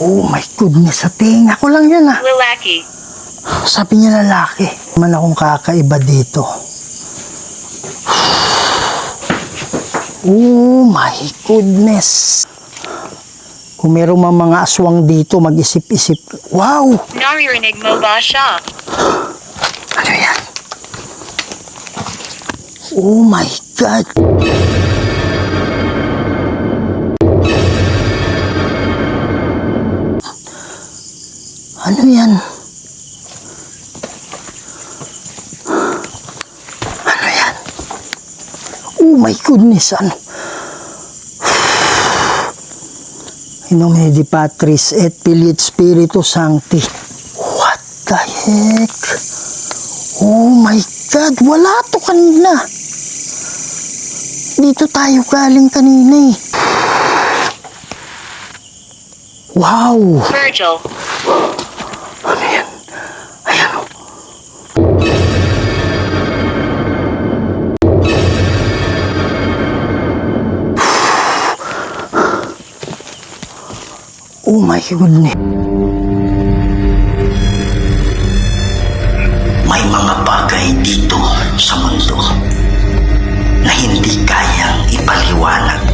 Oh my goodness, sa tinga ko lang yan Lalaki. Sabi niya lalaki. Man akong kakaiba dito. Oh my goodness. Kung meron mga aswang dito, mag-isip-isip. Wow! Naririnig mo ba siya? Ano yan? Oh my God! Ano yan? Ano yan? Oh my goodness! Ano? In nomine Dei Patris et Filii et Spiritus Sancti. What the heck? Oh my God! Wala to kanina. Dito tayo galing kanina eh. Wow! Virgil. Ano yan? Ayan o. Oh my goodness. May mga bagay dito sa mundo na hindi kayang ipaliwanag.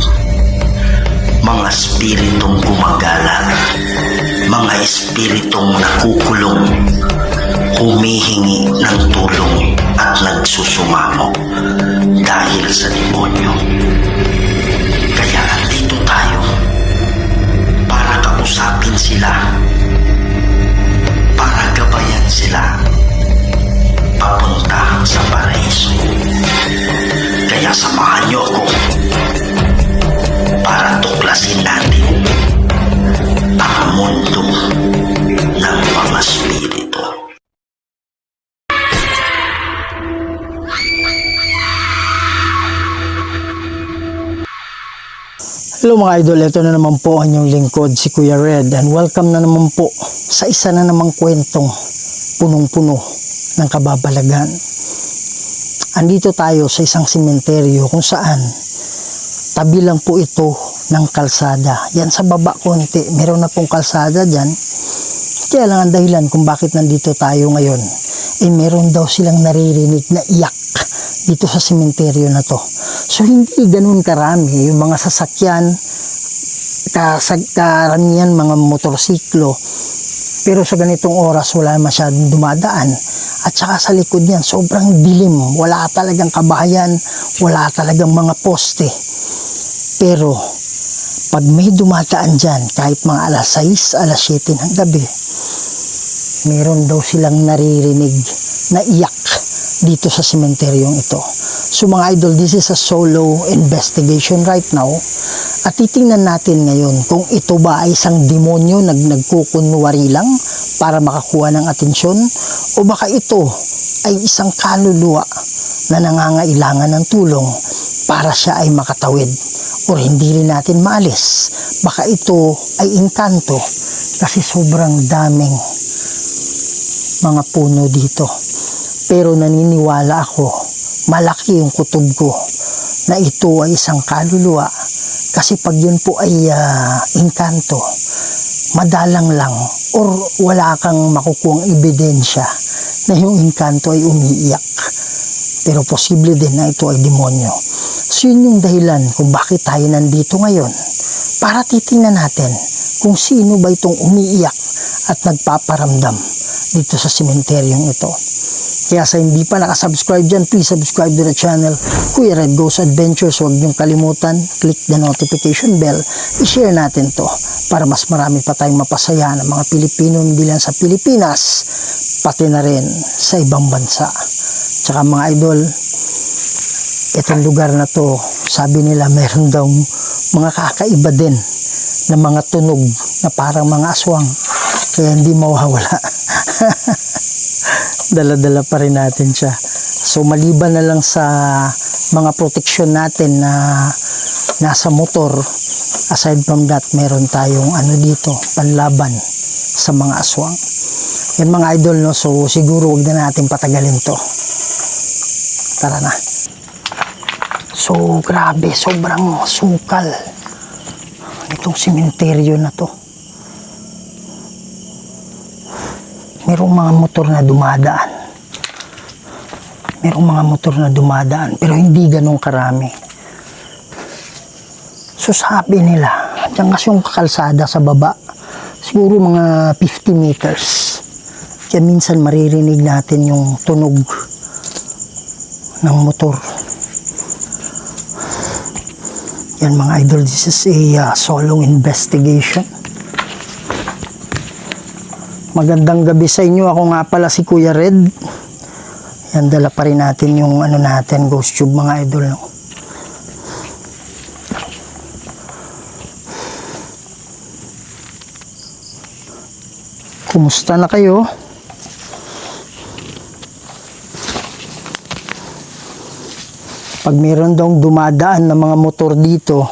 Mga espiritong gumagala, mga espiritong nakukulong, humihingi ng tulong at nagsusumamo dahil sa demonyo. Kaya andito tayo para kausapin sila, para gabayan sila papunta sa paraiso. Kaya samahan niyo ako para tuklasin natin ang mundo ng mga spirito. Hello mga idol, ito na naman po ang inyong lingkod, si Kuya Red, and welcome na naman po sa isa na namang kwentong punong-puno ng kababalagan. Andito tayo sa isang sementeryo kung saan tabi lang po ito ng kalsada. Yan sa baba konti, meron na pong kalsada dyan. Kaya lang ang dahilan kung bakit nandito tayo ngayon, meron daw silang naririnig na iyak dito sa sementeryo na to. So hindi ganun karami yung mga sasakyan, karamihan mga motorsiklo, pero sa ganitong oras wala masyadong dumadaan. At saka sa likod niyan sobrang dilim, wala talagang kabahayan, wala talagang mga poste. Pero pag may dumadaan dyan, kahit mga alas 6, alas 7 ng gabi, meron daw silang naririnig na iyak dito sa sementeryong ito. So mga idol, this is a solo investigation right now. At titingnan natin ngayon kung ito ba ay isang demonyo nagkukunwari lang para makakuha ng atensyon, o baka ito ay isang kaluluwa na nangangailangan ng tulong para siya ay makatawid, o hindi rin natin maalis. Baka ito ay inkanto kasi sobrang daming mga puno dito. Pero naniniwala ako, malaki yung kutob ko na ito ay isang kaluluwa, kasi pag yun po ay inkanto, madalang lang or wala kang makukuhang ebidensya na yung inkanto ay umiiyak. Pero posible din na ito ay demonyo. So yun yung dahilan kung bakit tayo nandito ngayon, para titingnan natin kung sino ba itong umiiyak at nagpaparamdam dito sa sementeryong ito. Kaya sa hindi pa nakasubscribe dyan, please subscribe to the channel Kuya Red Goes Adventures. Huwag niyong kalimutan, click the notification bell. I-share natin to para mas marami pa tayong mapasaya ng mga Pilipino, hindi lang sa Pilipinas, pati na rin sa ibang bansa. Tsaka mga idol, itong lugar na to, sabi nila meron daw mga kakaiba din na mga tunog na parang mga aswang. Kaya hindi mawawala. Dala-dala pa rin natin siya. So maliban na lang sa mga proteksyon natin na nasa motor, aside from that, meron tayong dito, panlaban sa mga aswang. Yan mga idol, no? So siguro wag na natin patagalin to. Tara na. So grabe, sobrang sukal itong sementeryo na to. merong mga motor na dumadaan. Merong mga motor na dumadaan, pero hindi ganun karami. So sabi nila, dyan kasi yung kalsada sa baba, siguro mga 50 meters. Kaya minsan maririnig natin yung tunog ng motor. Yan mga idol, this is a solo investigation. Magandang gabi sa inyo. Ako nga pala si Kuya Red. Yan, dala pa rin natin yung ano natin, ghost tube mga idol. No? Kumusta na kayo? Pag meron daw dumadaan na mga motor dito,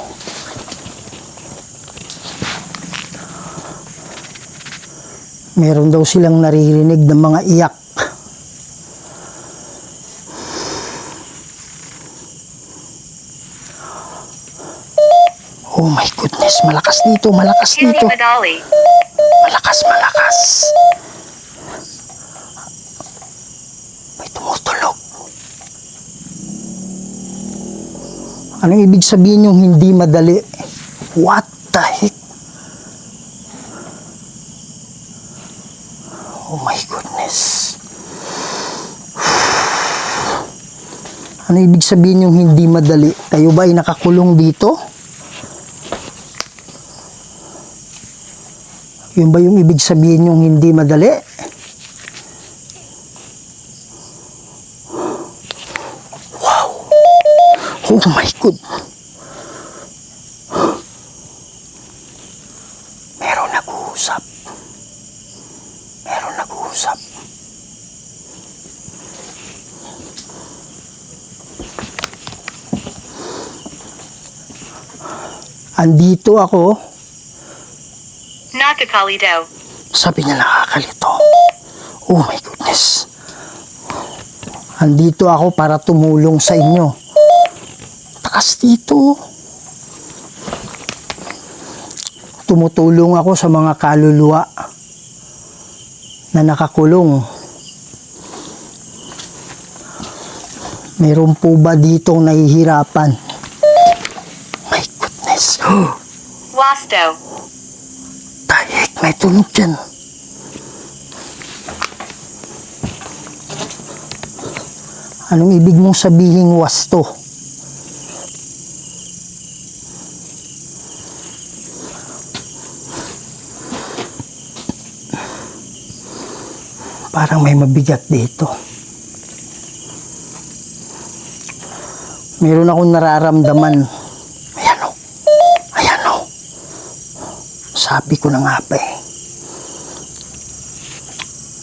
meron daw silang naririnig ng mga iyak. Oh my goodness, malakas dito, malakas Kili dito. Madali. Malakas, malakas. May tumutulog. Anong ibig sabihin yung hindi madali? What the heck? Oh my goodness. Ano ibig sabihin yung hindi madali? Kayo ba ay nakakulong dito? Yun ba yung ibig sabihin yung hindi madali? Wow! Oh my God! Meron nag-uusap. Meron nag-uusap. Andito ako. Nakakali daw. Sabi niya nakakalito. Oh my goodness. Andito ako para tumulong sa inyo. Takas dito. Tumutulong ako sa mga kaluluwa na nakakulong. Meron po ba ditong nahihirapan? My goodness. Wasto. Tahik, may tunog dyan. Anong ibig mong sabihin wasto? Parang may mabigat dito. Meron akong nararamdaman. Ayan o. Ayan o. Sabi ko na nga pa eh.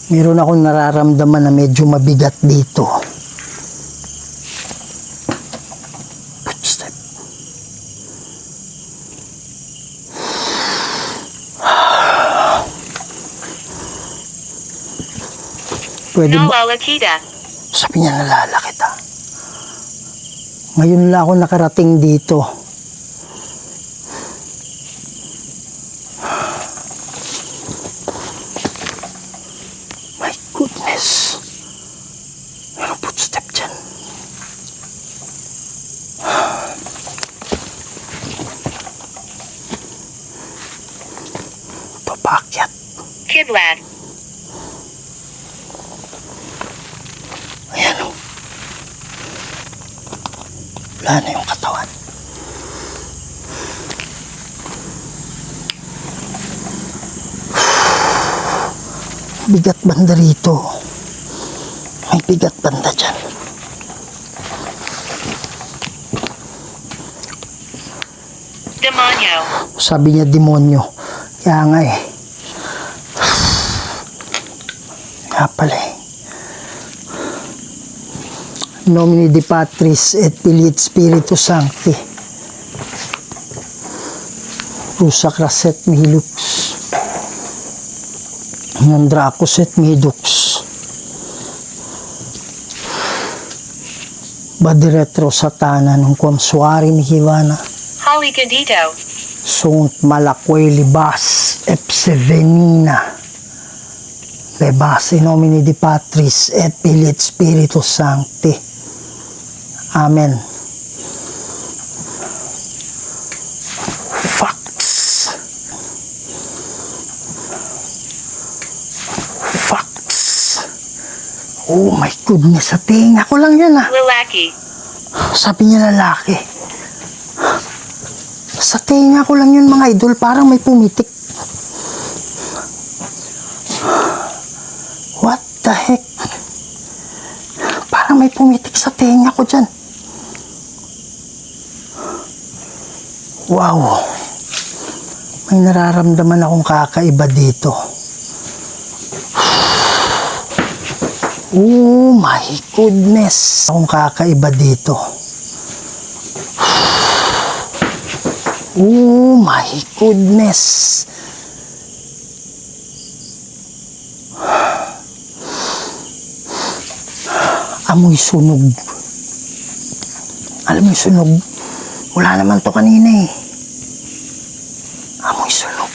Meron akong nararamdaman na medyo mabigat dito. Footstep. Pwede ba? Nalala kita. Sabi niya nalala kita. Ngayon lang ako nakarating dito. My goodness. Merong footstep dyan. Ito paakyat. Kidlad. Ayan o. Wala na yung katawan. Bigat banda rito. May bigat banda dyan. Demonyo. Sabi niya demonyo. Kaya nga eh. Nga pala eh. Nomine de Patris et Filii et Spiritus Sancti. Rusa craset mihi lux. Nandracus et mihi dux. Badi retro satana nung quam suari mihi vana. Halika dito. Sunt malaque libas epse venina. Rebas in nomine di Patris et Filii et Spiritus Sancti. Amen. Facts. Facts. Oh my goodness, sa tinga ko lang yan ah. Lalaki. Sabi niya lalaki. Sa tinga ko lang yun mga idol, parang may pumitik. What the heck? Parang may pumitik sa tenga ko dyan. Wow. May nararamdaman akong kakaiba dito. Oh my goodness. Akong kakaiba dito. Oh my goodness. Amoy sunog. Alam mo yung sunog? Wala naman to kanina eh. Amoy sunog.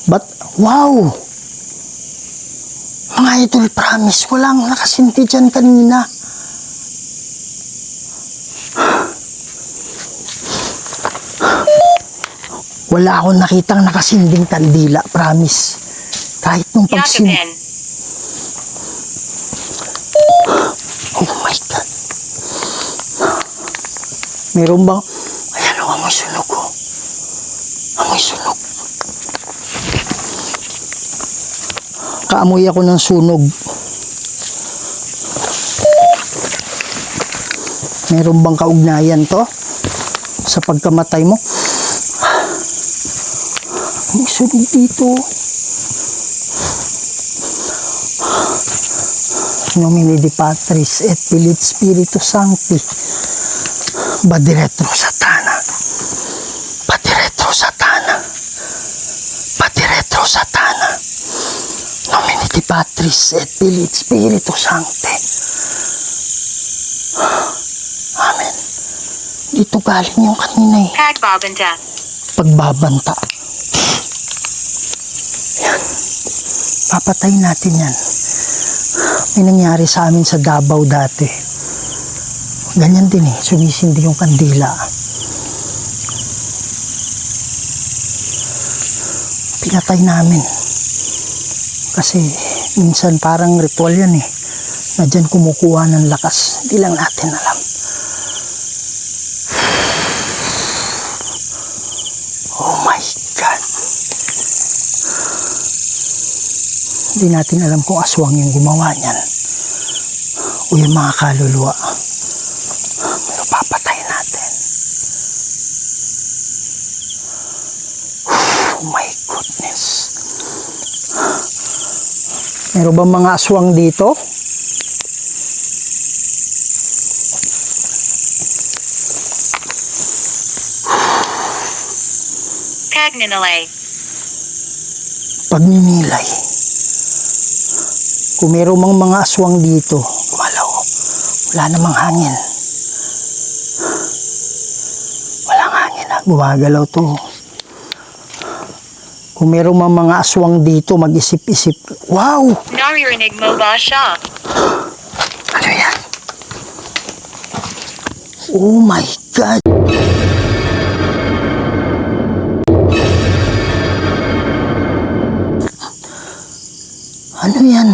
But, wow! Mga idol, promise, walang nakasinti dyan kanina. Wala akong nakitang nakasinding kandila, promise. Kahit nung pagsin... Yakapin. Oh my God. Meron bang... Ayan o, amoy sunog ko. Amoy sunog. Kaamoy ako ng sunog. Meron bang kaugnayan to? Sa pagkamatay mo? Amoy sunog dito. Nomine di Patris et Filii et Spiritus Sancti. Vade retro Satana. Vade retro Satana. Vade retro Satana. Nomine di Patris et Filii et Spiritus Sancti. Amen. Dito galing yung kanina eh. Pagbabanta. Pagbabanta. Yan. Papatayin natin yan. May nangyari sa amin sa Davao dati. Ganyan din eh, sumisindi yung kandila. Pinatay namin. Kasi minsan parang ritual yan eh. Na dyan kumukuha ng lakas. Hindi lang natin alam. Oh my God. Hindi natin alam kung aswang yung gumawa niyan o yung mga kaluluwa. Pero papatay natin. Oh my goodness. Meron ba mga aswang dito? Pagninilay. Pagninilay. Kung meron mang mga aswang dito, gumalaw. Wala namang hangin. Walang hangin ha. Gumagalaw to. Kung meron mang mga aswang dito, mag-isip-isip. Wow! Naririnig mo ba siya? Ano yan? Oh my God! Ano yan?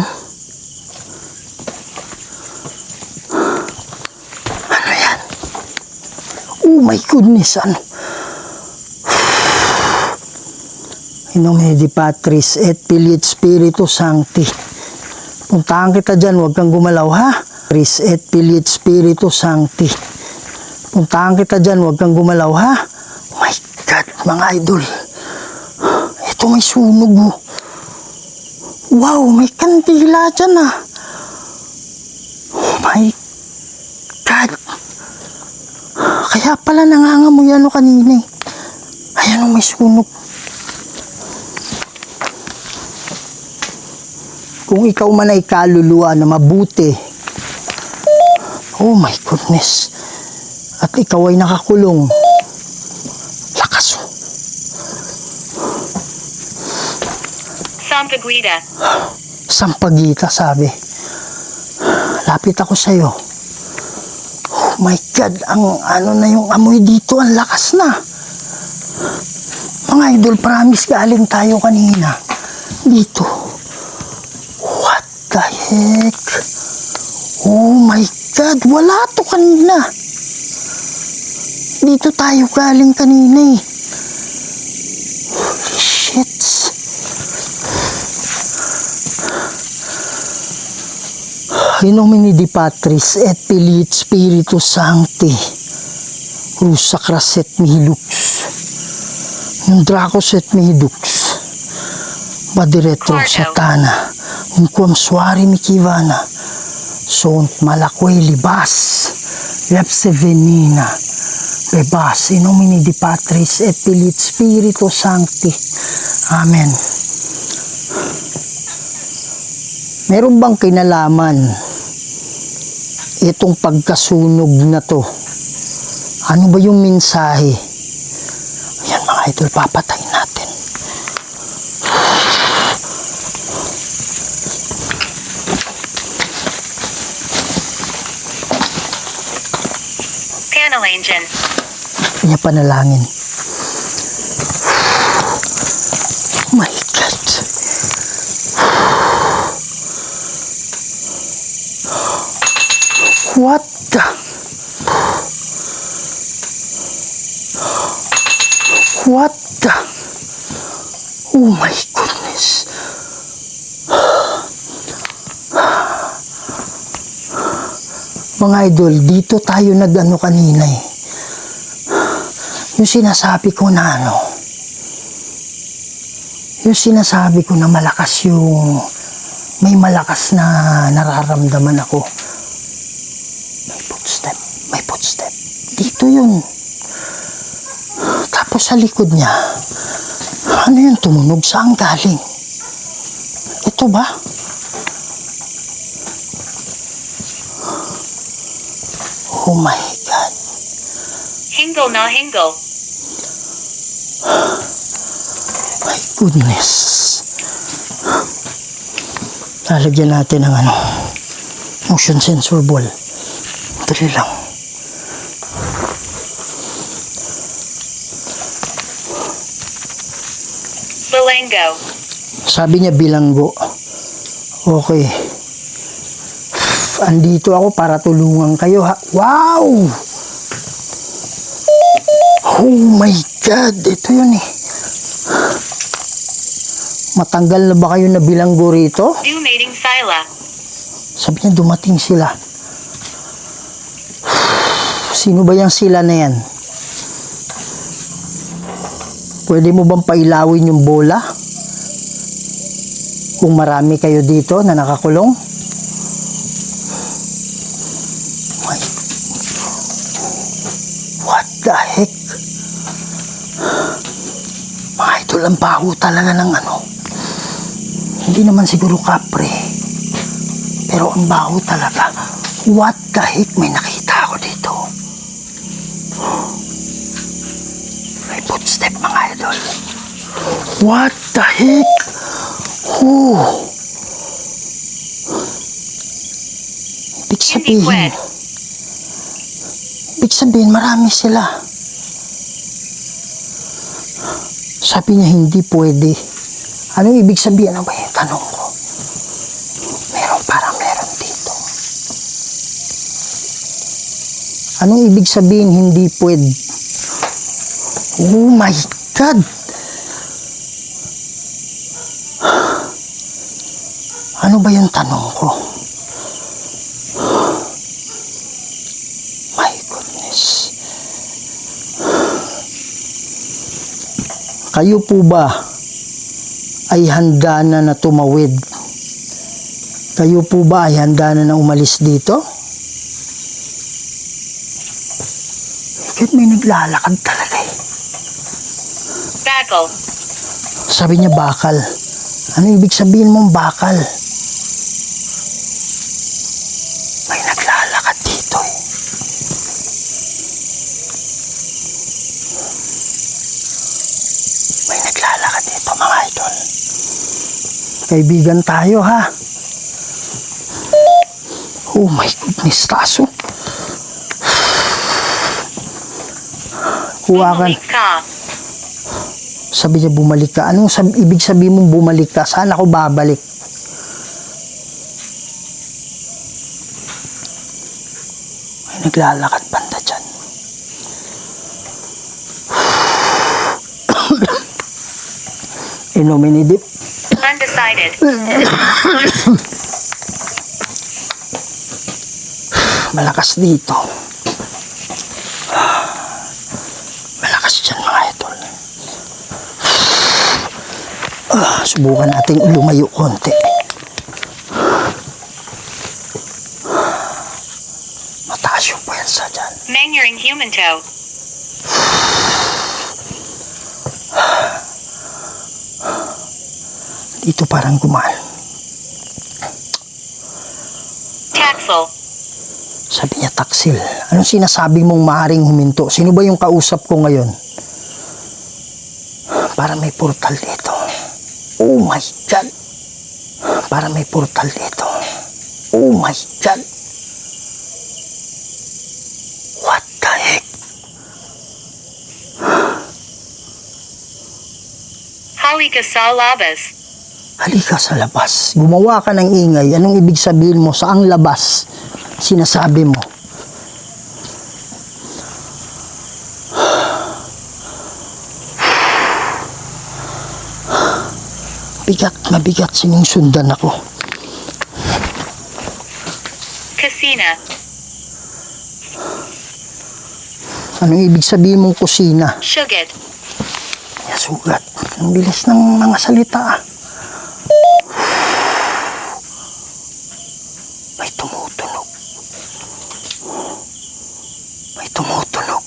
Ano yan? Oh my goodness, ano? In nomine di Patris et Filii et Spiritus Sancti. Puntahan kita dyan, huwag kang gumalaw ha? Patris et Filii et Spiritus Sancti. Puntahan kita dyan, huwag kang gumalaw ha? Oh my God, mga idol. Ito may sunog mo. Wow, may kandila dyan ah. Oh my God. Kaya pala nangangamoy ano kanina eh. Ayan o, may sunog. Kung ikaw man ay kaluluwa na mabuti, oh my goodness, at ikaw ay nakakulong, lakas oh. Sampaguita. Sampaguita, sabi. Lapit ako sa'yo. Oh my God, ang ano na yung amoy dito, ang lakas na. Mga idol, promise galing tayo kanina. Dito. What the heck? Oh my God, wala to kanina. Dito tayo galing kanina eh. Holy shit. In nomine di Patris et Filii et Spiritus Sancti. Cruza cras et mihi lux. Num dracos et mihi dux. Badiretro Quarto. satana. Num quam suari micivana. Sunt malaque libas. Lepse venina. Bebas in nomine di Patris et Filii et Spiritus Sancti. Amen. Meron bang kinalaman itong pagkasunog na to? Ano ba yung mensahe? Ayan mga idol, papatayin natin. Panel engine. Kanya panalangin. Oh my God. What the? What the? Oh my goodness. Mga idol, dito tayo nag-ano kanina eh. Yung sinasabi ko na ano, yung sinasabi ko na malakas yung, may malakas na nararamdaman ako. May footstep. Dito yun. Tapos sa likod niya, ano yung tumunog? Saan galing? Ito ba? Oh my God. Hingle na hingle. My goodness. Lalagyan natin ng ano, motion sensor ball. Dali lang. Balango. Sabi niya bilanggo. Okay. Andito ako para tulungan kayo ha. Wow! Oh my God! Ito yun eh. Matanggal na ba kayo na bilanggo rito? Dumating sila. Sabi niya dumating sila. Sino ba yung sila na yan? Pwede mo bang pailawin yung bola? Kung marami kayo dito na nakakulong? My... What the heck? Mga idol, ang baho talaga ng ano. Hindi naman siguro kapre. Pero ang baho talaga. What the heck? May nakita ako dito. May footstep mga idol. What the heck? Oh. Ibig Hindi sabihin. pwede. Ibig sabihin marami sila. Sabi niya hindi pwede. Ano ibig sabihin? Ano ba yung tanong ko? Meron dito. Anong ibig sabihin hindi pwede? Oh my God! Ano ba yung tanong ko? My goodness. Kayo po ba ay handa na tumawid? Kayo po ba ay handa na umalis dito? Bakit may naglalakad talaga eh? Bakal. Sabi niya bakal. Ano ibig sabihin mong bakal? May naglalakad dito eh. May naglalakad dito mga idol. Kaibigan tayo, ha? Oh my goodness, taso. Kuha ka. Bumalik ka. Sabi niya bumalik ka. Anong ibig sabihin mong bumalik ka? Saan ako babalik? May naglalakad banda dyan. Inumin ni Undecided. Malakas dito. Malakas dyan mga idol. Subukan natin lumayo konti. Mataas yung puwersa dyan. Mangering human toe. Dito parang gumaan. Taxel. Sabi niya, taksil. Anong sinasabi mong maaring huminto? Sino ba yung kausap ko ngayon? Para may portal dito. Oh my God. Para may portal dito. Oh my God. What the heck? Halika sa labas. Halika sa labas. Gumawa ka ng ingay. Anong ibig sabihin mo? Saang labas? Sinasabi mo. Mabigat siningsundan ako. Casina. Anong ibig sabihin mong kusina? Sugat. Sugat. Ang bilis ng mga salita. May tumutunog. May tumutunog.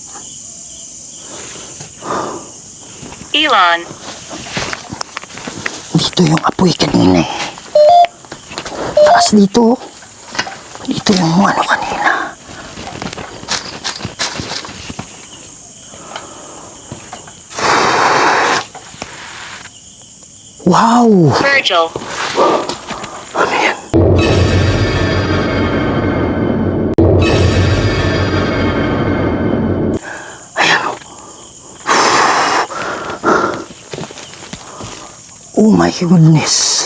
Elon. Dito yung apoy kanina eh. Taas dito. Dito yung ano kanina. Wow! Virgil. Ano yan? Ayan o. Oh my goodness.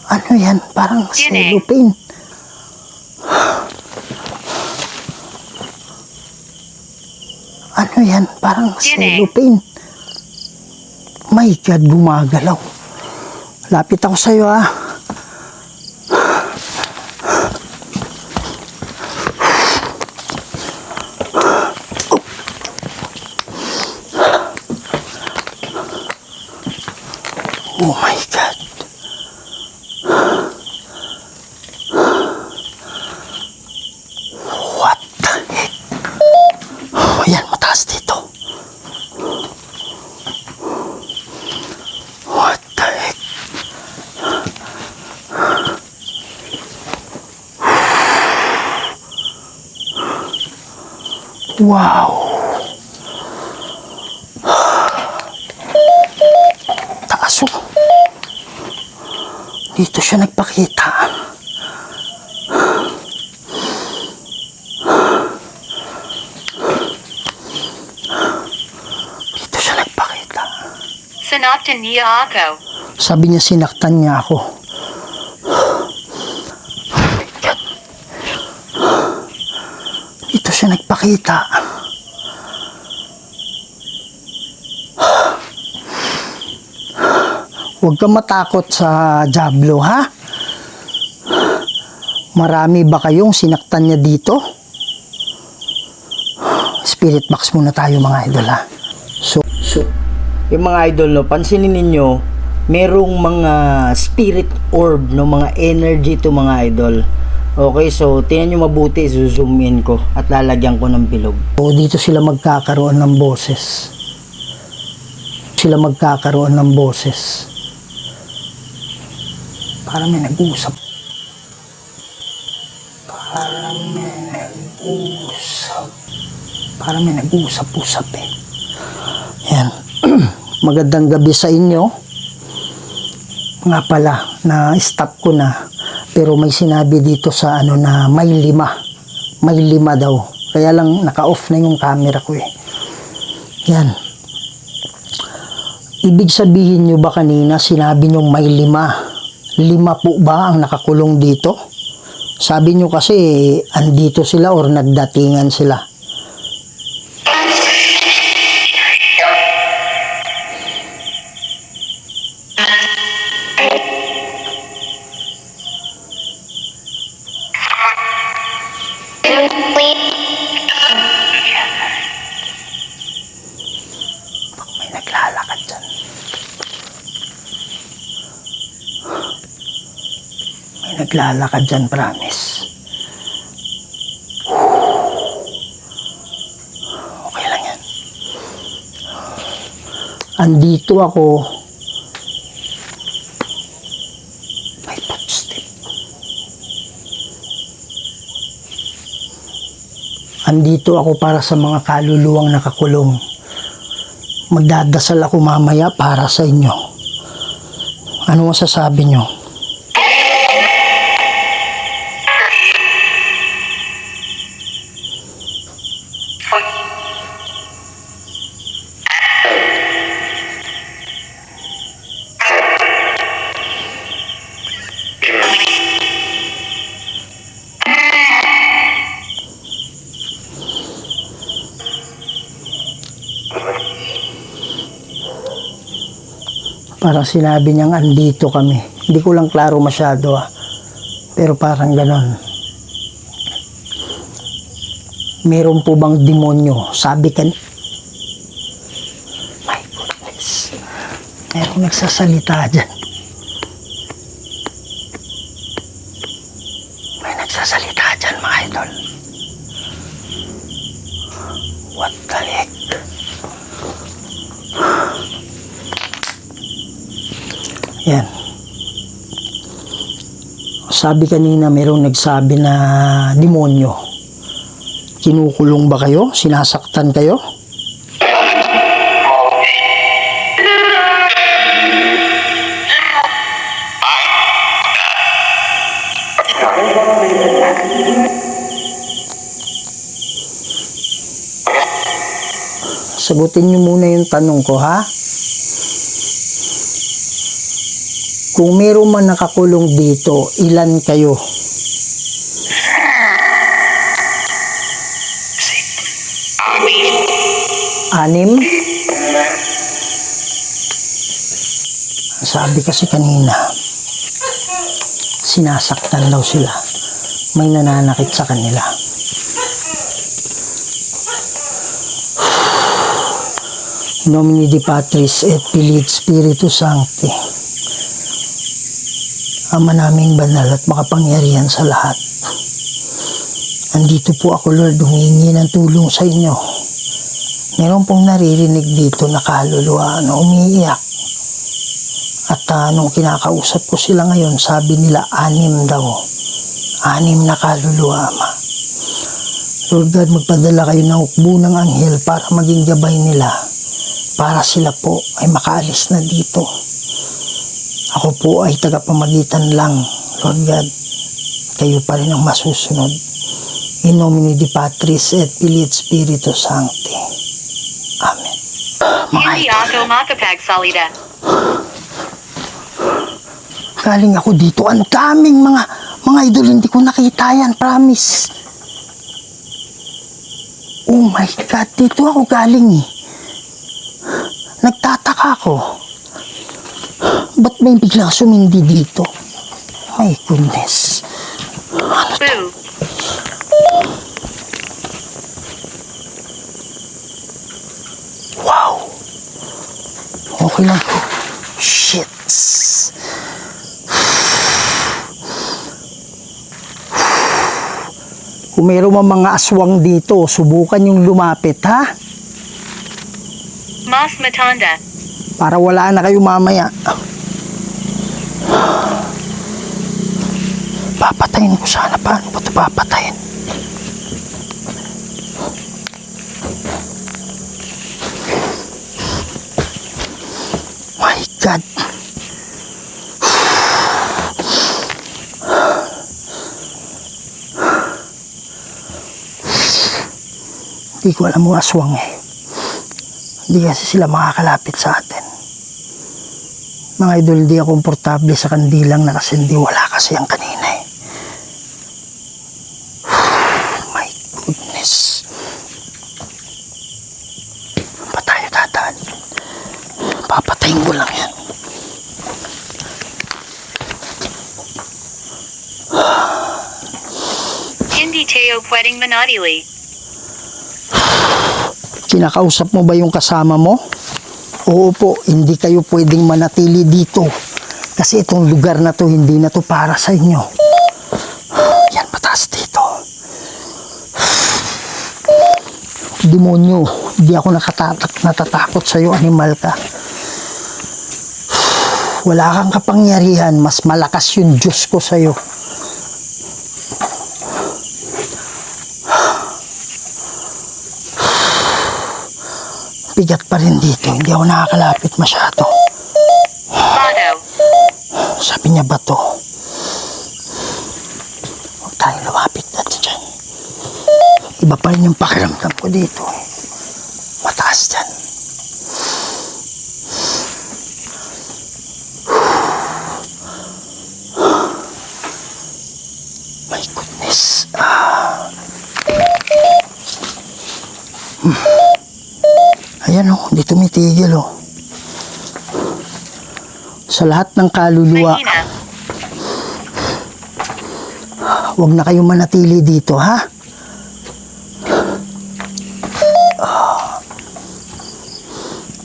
Ano yan? Parang Yan eh. cellophane. Ano yan? Parang Yan eh. cellophane. My God, gumagalaw. Lapit ako sa'yo, ha. Oh my God. What the heck? Oh, ayan, mataas dito. What the heck? Wow. Taas oh. Dito siya nagpakita. Dito siya nagpakita. Sinaktan niya ako. Sabi niya sinaktan niya ako. Dito siya nagpakita. Huwag kang matakot sa Diablo, ha? Marami ba kayong sinaktan niya dito? Spirit box muna tayo mga idol, ha? So, yung mga idol, no, pansinin ninyo, merong mga spirit orb, no, mga energy to mga idol. Okay, so tingnan nyo mabuti, zoom in ko at lalagyan ko ng bilog. So, dito sila magkakaroon ng boses. Sila magkakaroon ng boses. Parang may nag-uusap. Parang may nag-uusap. Parang may nag-uusap-usap eh. Yan. Magandang gabi sa inyo. Nga pala, na-stop ko na. Pero may sinabi dito sa ano na may 5. May 5 daw. Kaya lang naka-off na yung camera ko eh. Yan. Ibig sabihin nyo ba kanina sinabi nyo may 5? 5 po ba ang nakakulong dito? Sabi nyo kasi andito sila or nagdatingan sila. May naglalakad dyan. May naglalakad dyan, promise. Okay lang yan. Andito ako. May footstep. Andito ako para sa mga kaluluwang nakakulong. Magdadasal ako mamaya para sa inyo. Ano masasabi nyo? Parang sinabi niyang andito kami. Hindi ko lang klaro masyado Pero parang ganon. Meron po bang demonyo? Sabi kan... My goodness. Merong nagsasalita dyan. May nagsasalita dyan, mga idol. What the heck? Yan. Sabi kanina mayroong nagsabi na demonyo. Kinukulong ba kayo? Sinasaktan kayo? Sagutin niyo muna yung tanong ko, ha? Kung meron man nakakulong dito, ilan kayo? Anim? Sabi kasi kanina, sinasaktan daw sila. May nananakit sa kanila. Nomine Di Patris et Filii Spiritus Sancti. Ama naming banal at makapangyarihan sa lahat. Andito po ako, Lord, humingi ng tulong sa inyo. Meron pong naririnig dito na kaluluwa na umiiyak. At nung kinakausap ko sila ngayon, sabi nila 6 daw. 6 na kaluluwa, Ama. Lord God, magpadala kayo ng hukbo ng anghel para maging gabay nila. Para sila po ay makaalis na dito. Ako po ay tagapamagitan lang, Lord God. Kayo pa rin ang masusunod. In nomine Di Patris et Filii Spiritus Sancti. Amen. Hindi ako makapagsalita. Galing ako dito. Ang daming mga idol. Hindi ko nakita yan. Promise. Oh my God. Dito ako galing eh. Nagtataka ako. Ba't may biglang sumindi dito? My goodness. Ano to? Boo. Wow. Okay lang to. Shit. Kung meron mga aswang dito, subukan yung lumapit, ha? Mas matanda. Para wala na kayo mamaya. Papatayin ko sana. Paano ba ito papatayin? Di ko alam mga aswang eh. Hindi kasi sila makakalapit sa atin. Mga idol, di ako komportable sa kandilang nakasindi. Wala kasi ang kanina eh. My goodness. Pa tayo dadaan? Papatayin ko lang yan. Hindi tayo pwedeng manatili. Kinakausap mo ba yung kasama mo? Oo po, hindi kayo pwedeng manatili dito. Kasi itong lugar na to, hindi na to para sa inyo. Yan, mataas dito. Demonyo, hindi ako natatakot sa'yo, animal ka. Wala kang kapangyarihan, mas malakas yung Diyos ko sa'yo. Bigat pa rin dito, hindi ako nakakalapit masyado. Bato. Sabi niya ba to? Huwag tayong lumapit natin dyan. Iba pa rin yung pakiramdam ko dito. Mataas dyan. My goodness. Ayan o, di tumitigil o. Sa lahat ng kaluluwa, Mahina. huwag na kayong manatili dito, ha?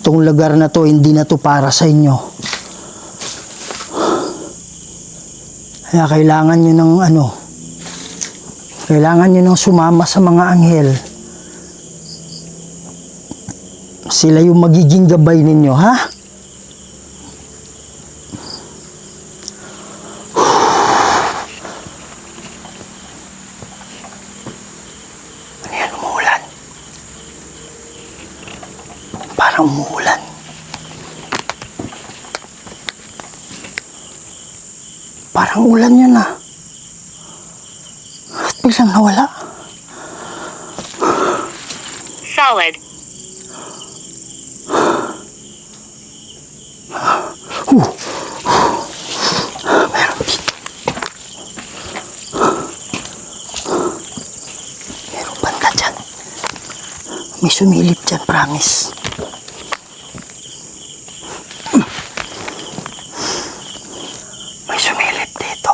Itong lugar na to, hindi na to para sa inyo. Kaya kailangan nyo ng kailangan nyo ng sumama sa mga anghel. Sila yung magiging gabay ninyo, ha? Ano yan, umuulan? Parang umuulan. Parang ulan yun ah. At biglang nawala. Solid. Meron dito. Meron banda dyan. May sumilip dyan, promise. May sumilip dito.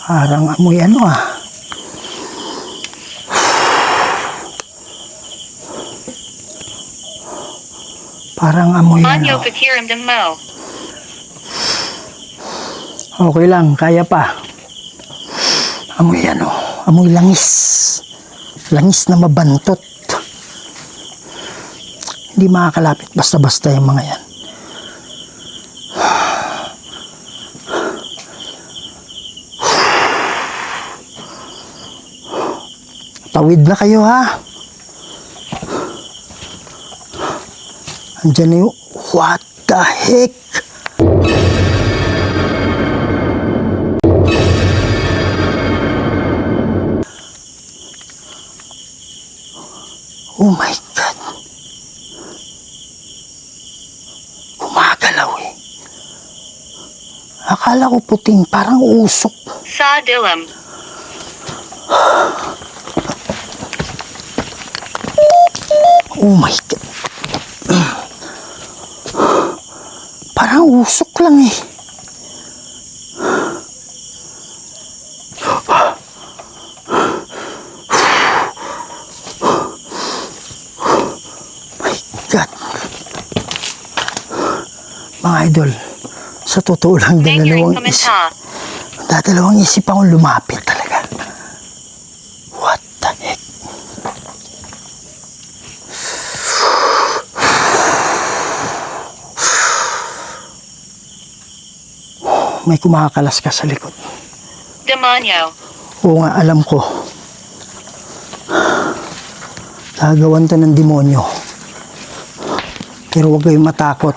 Parang amoy ano ah. Parang amoy Anyo ano. pakiramdam mo. Okay lang, kaya pa. Amoy ano, amoy langis. Langis na mabantot. Hindi makakalapit basta-basta yung mga yan. Tawid na kayo ha. Andiyan na yung what the heck? Oh my God. Gumagalaw eh. Akala ko puting, parang usok. Sa dilim. Oh my God. Parang usok lang eh. My God. Mga idol, sa totoo lang, Mengyuring dadalawang kumenta. isip akong lumapit talaga. What the heck? May kumakalas ka sa likod. Demonyo. Oo nga, alam ko. Gagawan to ng demonyo. Pero huwag kayong matakot.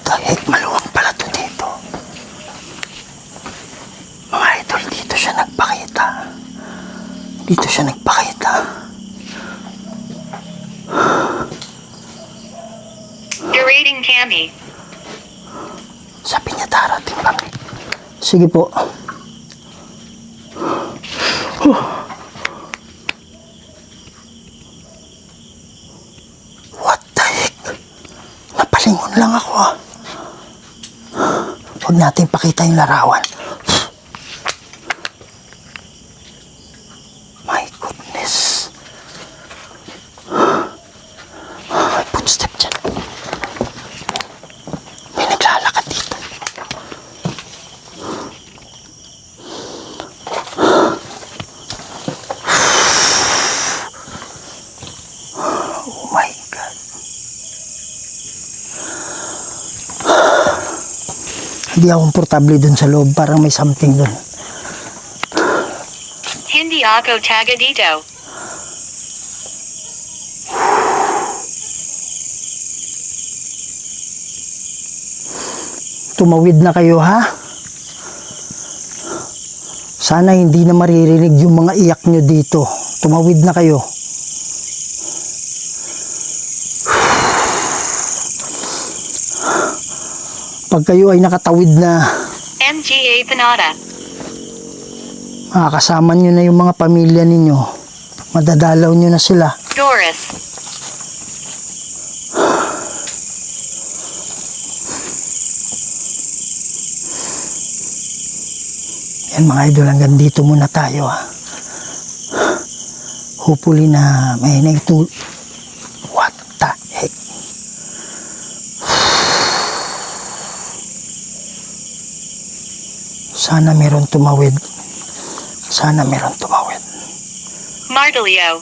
Dahil maluwag pala to dito. Mga idol, dito siya nagpakita. Dito siya nagpakita. Narrating Cammy. Sabi niya darating kami. Sige po. What the heck? Napalingon lang ako ah. Huwag natin pakita yung larawan. My goodness. May footstep dyan. May naglalakad dito. Oh my God. Hindi ako komportable dun sa loob. Parang may something dun. Hindi ako taga dito. Tumawid na kayo ha? Sana hindi na maririnig yung mga iyak nyo dito. Tumawid na kayo. Pag kayo ay nakatawid na, MGA Panada. makakasama nyo na yung mga pamilya ninyo. Madadalaw nyo na sila. Doris. Yan mga idol, hanggang dito muna tayo ha. Hopefully na may naitul... What the heck? Sana meron tumawid. Sana meron tumawid. Mardelio.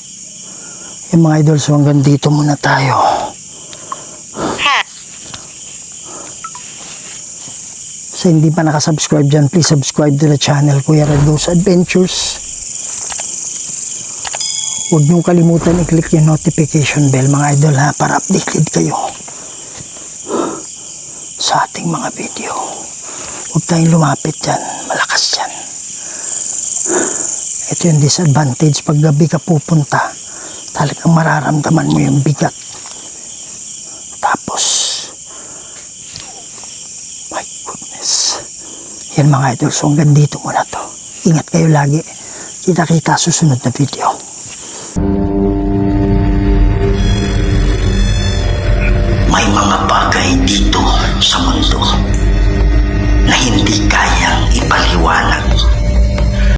Yung mga idol, so hanggang dito muna tayo. Hat. Sa hindi pa nakasubscribe dyan, please subscribe to the channel, Kuya Red Goes Adventures. Huwag niyong kalimutan i-click yung notification bell mga idol ha, para updated kayo sa ating mga video. Huwag tayong lumapit dyan, malakas dyan. Ito yung disadvantage pag gabi ka pupunta, talagang mararamdaman mo yung bigat. Tapos my goodness. Yan mga idol, so hanggang dito muna to. Ingat kayo lagi. Kita-kita susunod na video. May mga bagay dito sa mundo na hindi kayang ipaliwanag